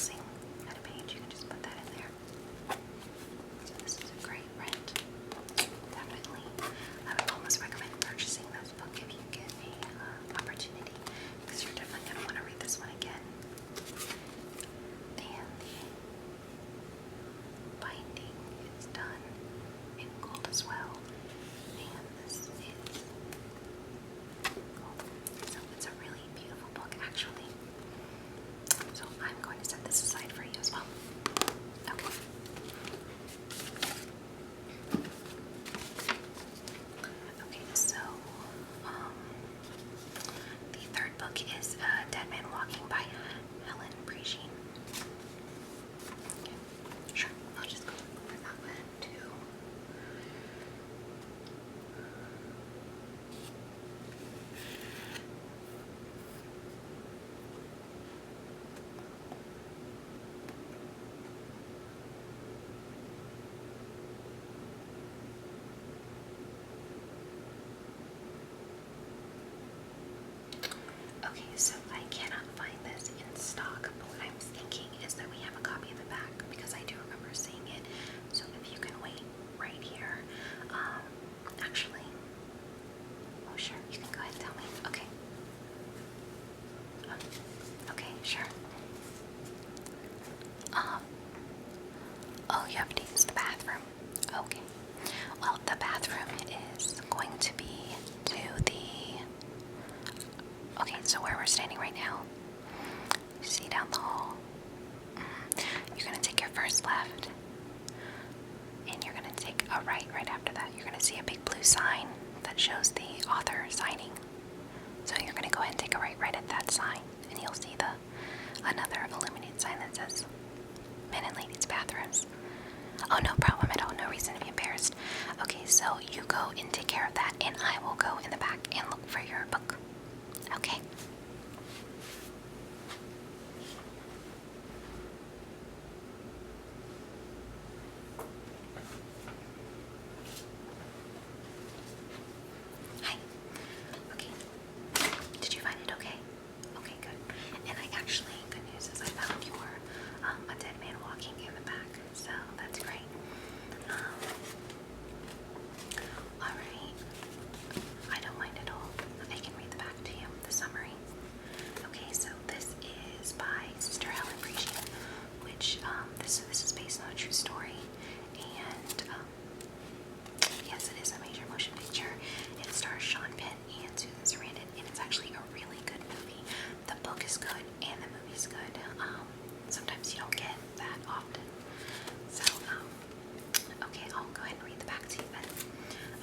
guessing at a page, you can just put that in there. So this is a great rent. Definitely. I would almost recommend purchasing this book if you get an opportunity, because you're definitely going to want to read this one again. And the binding is done in gold as well. And this is gold. So it's a really beautiful book, actually. So I'm going to set this aside for you as well. Okay. Okay, so the third book is Dead Man Walking by Helen Prejean. Okay, sure. I'll just go over that one too. Okay, so I cannot find this in stock, but what I'm thinking is that we have a copy of the back, because I do remember seeing it. So if you can wait right here. Actually, oh sure, you can go ahead and tell me. Okay. Okay, sure. Oh, you have to use the bathroom. Okay. Well, the bathroom is going to be to the... Okay, so where we're standing right now, you see down the hall, you're going to take your first left, and you're going to take a right after that. You're going to see a big blue sign that shows the author signing. So you're going to go ahead and take a right at that sign, and you'll see another illuminated sign that says Men and Ladies Bathrooms. Oh, no problem at all. No reason to be embarrassed. Okay, so you go and take care of that, and I will go in the back and look for your book. Okay. Hi. Okay. Did you find it okay? Okay, good. And good news is I found your A Dead Man Walking in the back, so that's great. Alright. I don't mind at all. I can read the back to you, the summary. Okay, so this is by Sister Helen Prejean, which this is based on a true story, and yes, it is a major motion picture. It stars Sean Penn and Susan Sarandon, and it's actually a really good movie. The book is good and the movie's good. Sometimes you don't get that often. So, okay, I'll go ahead and read the back to you then.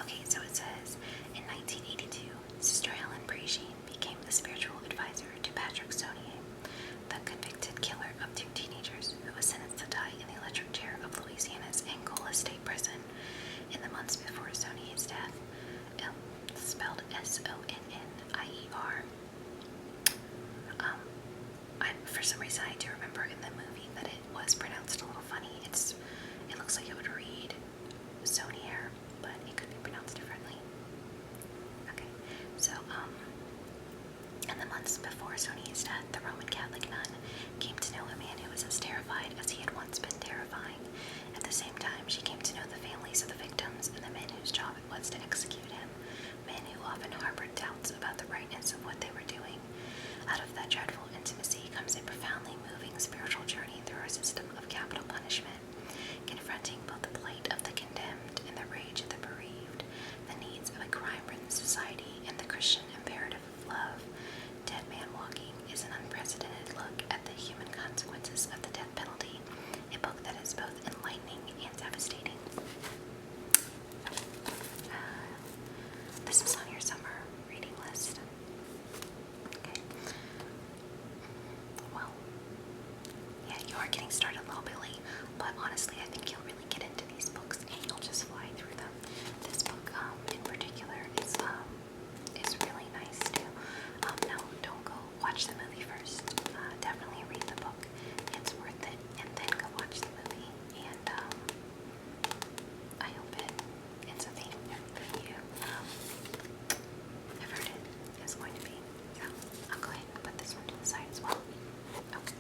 Okay, so it says, in 1982, Sister Helen Prejean became the spiritual advisor to Patrick Saunier, the convicted killer of two teenagers who was sentenced to die in the electric chair of Louisiana's Angola State Prison in the months before Saunier's death. Spelled S-O-N-N-I-E-R. For some reason, I do remember in the movie that it was pronounced a little funny. It looks like it would read Saunier, but it could be pronounced differently. Okay, so in the months before Saunier's death, the Roman Catholic nun came to know a man who was as terrified as he had once been terrifying. At the same time, she came to know the families of the victims and the men whose job it was to execute him, men who often harbored doubts about the rightness of what they were doing. Out of that dreadful intimacy comes a profoundly moving spiritual journey through a system of capital punishment, confronting both the plight of the condemned and the rage of the bereaved, the needs of a crime-ridden society, and the Christian imperative of love. Dead Man Walking is an unprecedented look at the human consequences of the death penalty, a book that is both enlightening and devastating. This is on your summer reading list. Okay. Well, yeah, you are getting started a little bit late, but honestly, I think you'll really get into these books and you'll just fly through them. This book, in particular, is really nice too. Now, don't go watch the movie first. Definitely read the book. It's worth it, and then go watch the movie. And I hope it ends up being that you have heard it is going to be. So I'll go ahead and put this one to the side as well. Okay.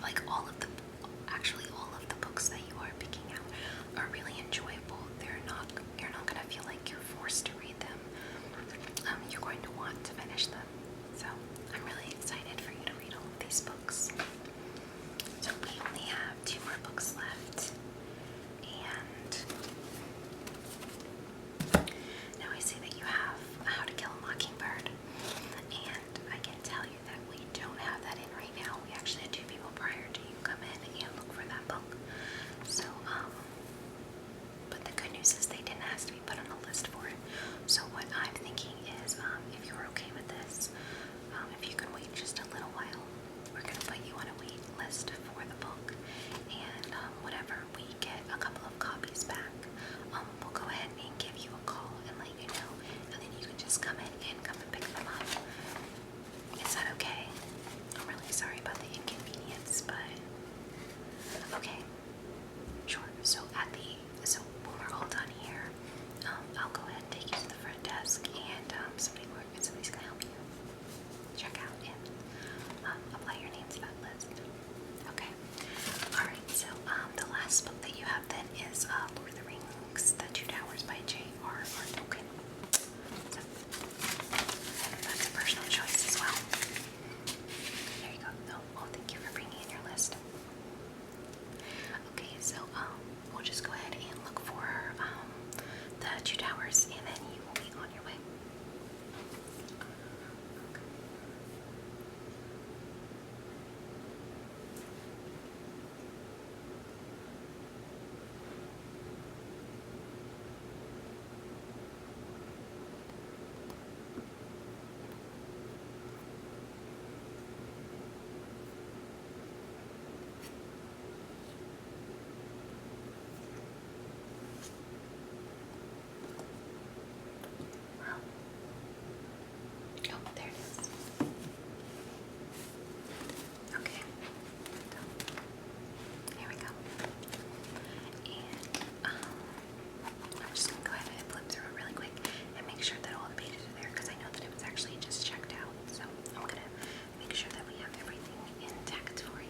like actually all of the books that you are picking out are really enjoyable. You're not gonna feel like you're forced to read them. You're going to want to finish them. So I'm really excited for you to read all of these books. So we only have 2 more books left. And now I see that you have How to Kill a Mockingbird. And I can tell you that we don't have that in right now. We actually had 2 people prior to you come in and look for that book. So, but the good news is they didn't ask to be put on a list for it. So what I'm thinking is, if you're okay with this, if you can wait just a little while, we're going to put you on a wait list for the book. And whenever we get a couple of copies back, we'll go ahead and give you a call and let you know. And then you can just come in and pick them up. Is that okay? I'm really sorry about the inconvenience, but okay. Sure. So when we're all done here, I'll go ahead and take you to the front desk, and somebody's gonna help you check out and apply your name to that list. Okay. All right. So the last book that you have then is Lord of the Rings: The Two Towers by J.R.R. Tolkien. So that's a personal choice as well. There you go. Oh, thank you for bringing in your list. Okay, so we'll just go ahead and look for the Two Towers, and then you will be on your way. Oh, there it is. Okay. Here we go. And I'm just going to go ahead and flip through it really quick and make sure that all the pages are there, because I know that it was actually just checked out. So I'm going to make sure that we have everything intact for you.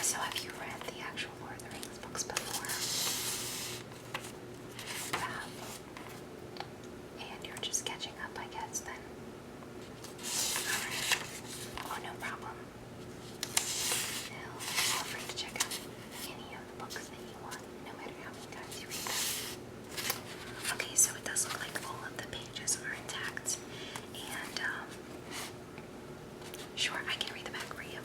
So have you read the actual Lord of the Rings books before? And you're just catching up, I guess, then. Alright. Oh, no problem. Feel free to check out any of the books that you want, no matter how many times you read them. Okay, so it does look like all of the pages are intact. And, sure, I can read the back for you.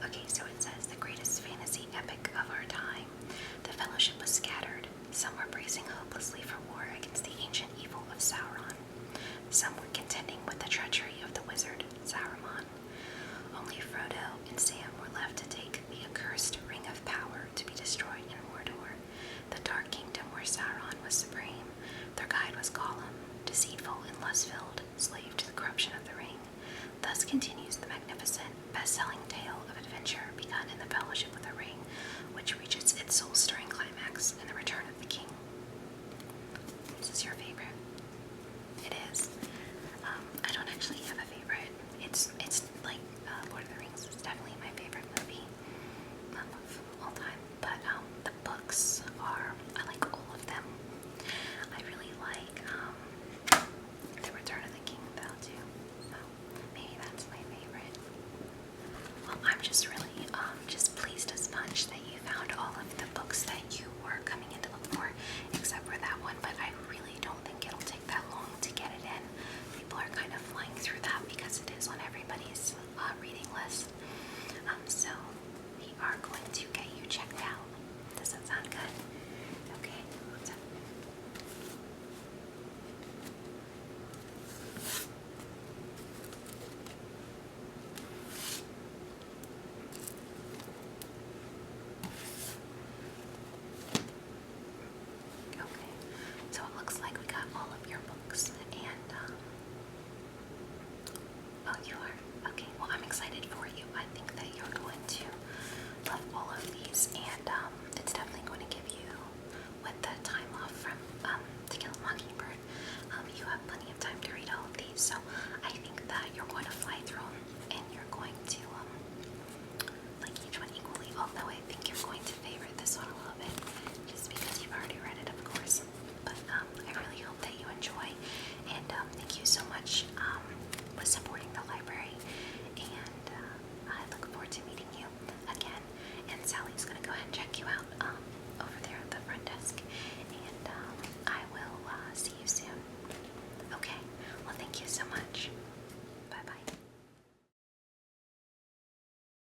Okay, so it says, the greatest fantasy epic of our time. The Fellowship was scattered. Some were bracing hopelessly for war against the ancient evil of Sauron. Some were contending with the treachery of the wizard, Saruman. Only Frodo and Sam were left to take the accursed Ring of Power to be destroyed in Mordor, the dark kingdom where Sauron was supreme. Their guide was Gollum, deceitful and lust-filled, slave to the corruption of the ring. Thus continues the magnificent, best-selling tale of adventure begun in the Fellowship of the Ring, which reaches its soul-stirring